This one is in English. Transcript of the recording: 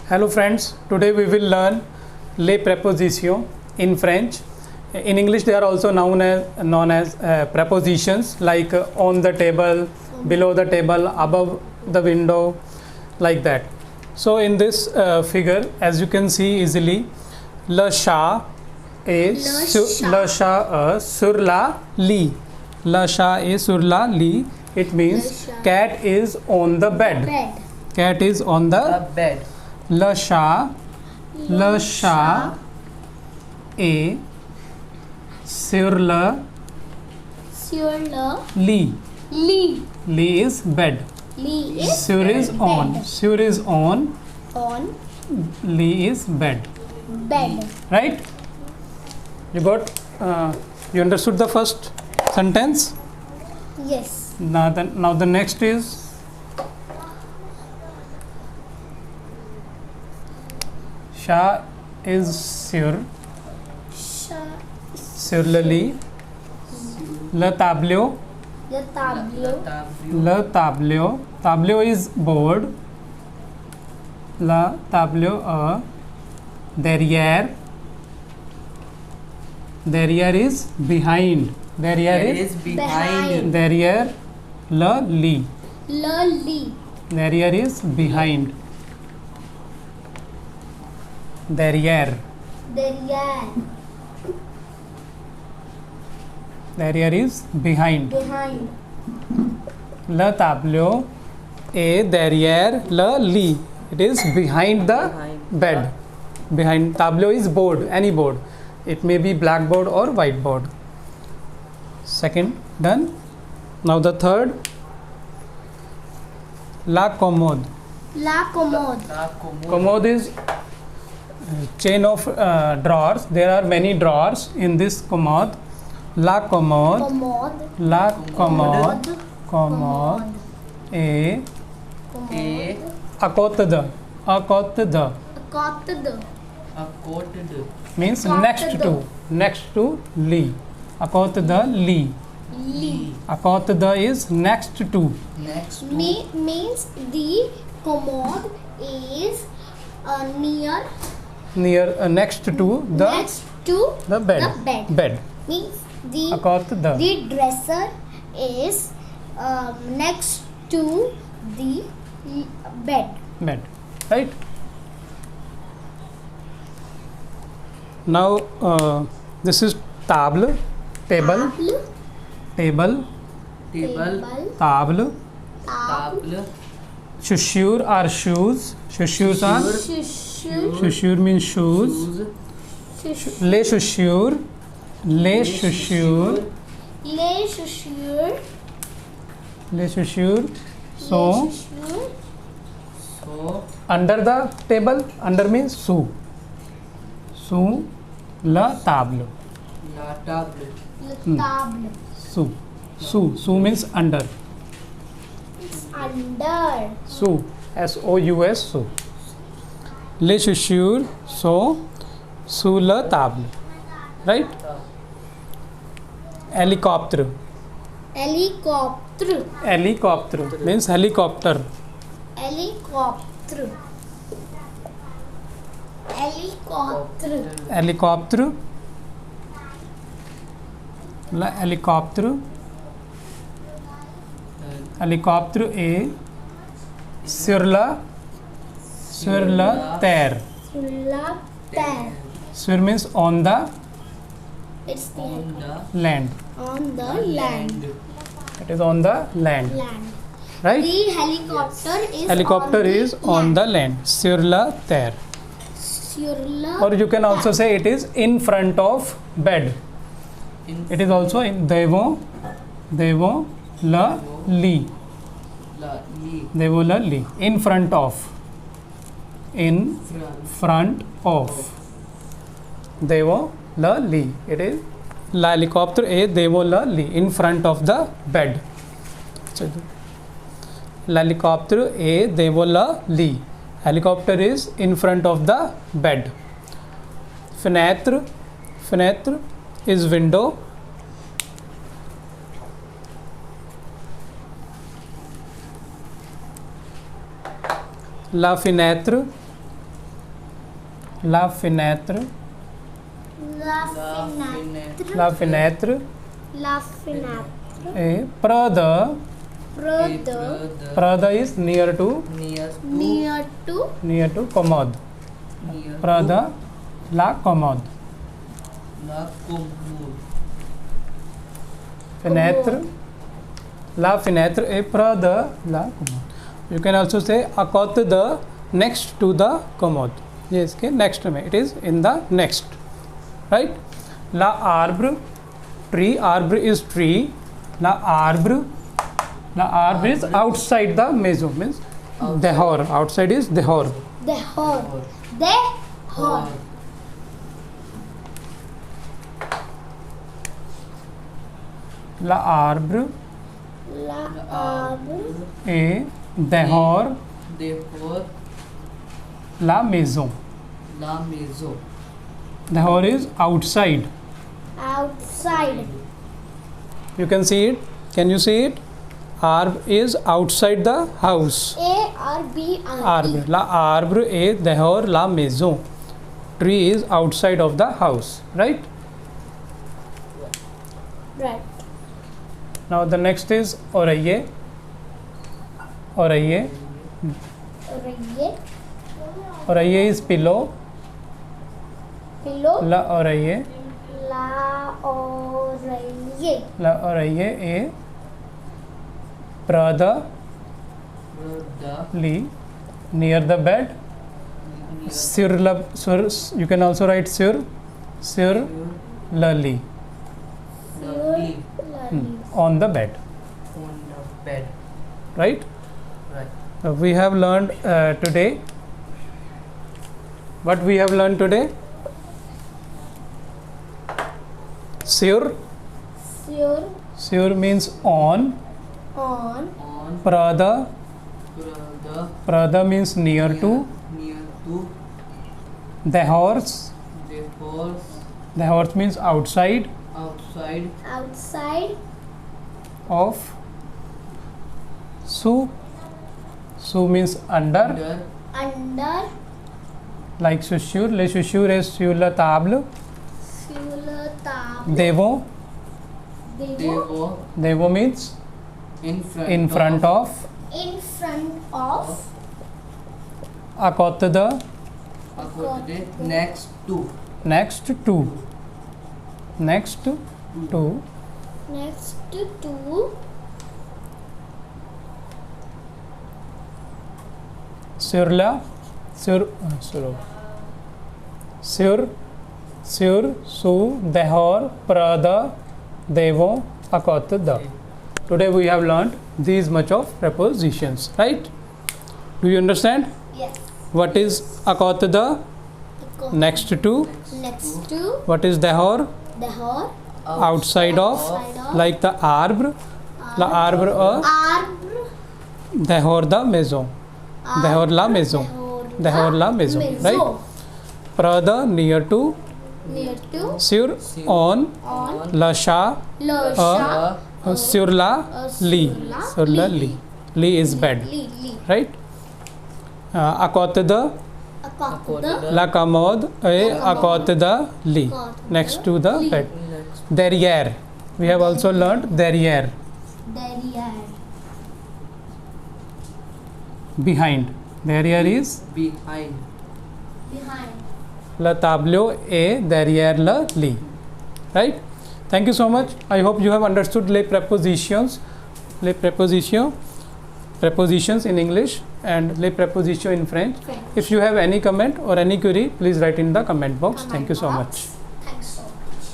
Hello friends, today we will learn les prepositions in French. In English they are also known as prepositions like on the table, below the table, above the window, like that. So in this figure, as you can see easily, le chat est sur la lit. Le chat est sur la lit. It means cat is on the bed. Cat is on the bed. Le chat est sur le lit. Lit Is bed. is Sur is on. bed. Sur is on. On Lit is bed. bed. Right? You got? You understood the first sentence? Yes. Now the next is chat is sur le lit. Le tableau. The tableau. Le tableau. Tableau is board. Le tableau derrière. Derrière is behind. Derrière is Behind. derrière. Le lit. Le lit. Derrière is behind. Derrière. Derrière. Derrière is behind. Behind. Le tableau est derrière le lit. It is behind the bed. Behind tableau is board, any board. It may be blackboard or whiteboard. Second done. Now the third. La commode. La commode. Commode is chain of drawers. There are many drawers in this commode. La commode. Commode. La commode. Commode. est Commode. à côté de. À côté de means Côté next de. to. Next to lit. À côté de lit. Lit. À côté de is next to. Means the commode is Near next to the next to the bed. the bed. Bed. Means À côté de. the dresser is next to the bed. Bed. Right? Now this is table. Table. Table. Table. Chaussures are shoes. Chaussures are. Chaussures means shoes. Les chaussures. Les chaussures. Les chaussures. Les chaussures. So So under the table. Under means sous. Sous la table. le table. Sous. Sous means under. It's under. Sous. S-O-U-S. Sous. Les chaussures sont sous la table. Right? Helicopter. Helicopter. Helicopter means helicopter. Helicopter. Helicopter. Helicopter. La helicopter. Helicopter est sur la terre. Sur la terre. Sur means on the It's the land. on the land. It is on the land. Land. Right? The helicopter is Helicopter is on the land. Sur la terre. Sur la Or you can also say it is in front of bed. It is also in devant le lit. Devant le lit. In front of. In front of. Devant le lit. It is la helicopter est devant le lit. In front of the bed. L'hélicoptère est devant le lit. Helicopter is in front of the bed. Fenêtre. Fenêtre is window. La fenêtre. La fenêtre. La fenêtre. La fenêtre. La fenêtre. A brother. Brother. Brother is near to Near to commode. Brother. La commode. Fenêtre. La fenêtre. A brother. La commode. You can also say à côté de, next to the commode. Yes, okay, next में. It is in the next. Right? La arbre. Tree. Arbre is tree. La arbre. La arbre is outside the maison. Means dehors. Outside is dehors. dehors. Dehors. La arbre. La arbre. A dehors. La maison. Dehors is outside. Outside. You can see it. Can you see it? Arbre is outside the house. Arbre. La arbre est dehors la maison. Tree is outside of the house. Right? Right. Now the next is oreiller. Oreiller. Oreiller. Oreiller is pillow. Pillow. La oreiller. La oreiller. La oreiller est brother lee near the bed. Sur la sur, you can also write sur le lit. On the bed. Right? We have learned today. What we have learned today? Sur. Sur means on. On. Prada. Prada means near to. Dehors. Dehors means outside Outside. of. Sous. Sous means under. Under. Like chaussures. Les chaussures est sur la table. Sur la table. Devant. Devant. Devant means in front of. In front of. À côté de. next to Next to. Next to. Next to. Sur la. Sur. Sous, dehors, prada, devant, à côté de. Today we have learned these much of prepositions, right? Do you understand? Yes. What is à côté de? Next to. Next to. What is dehors? Dehors. Outside of. Like the arbre. La arbre Arbre. dehors the maison. Dehors la maison. Dehors la maison. Right? Prada near to. Near to. Sur on. On. La chat. Le chat. Sur la lit. Sur la lit. Lit is bed. Lit. Right? À côté de. À côté de. La commode est à côté de lit. Next to the bed. Derrière. We have also learned derrière. Derrière. Behind. Derrière is behind Behind. le tableau est derrière le lit. Right? Thank you so much. I hope you have understood les prepositions. Les prepositions in English and les prepositions in French. If you have any comment or any query, please write in the comment box. Thank you so much. Thanks so much.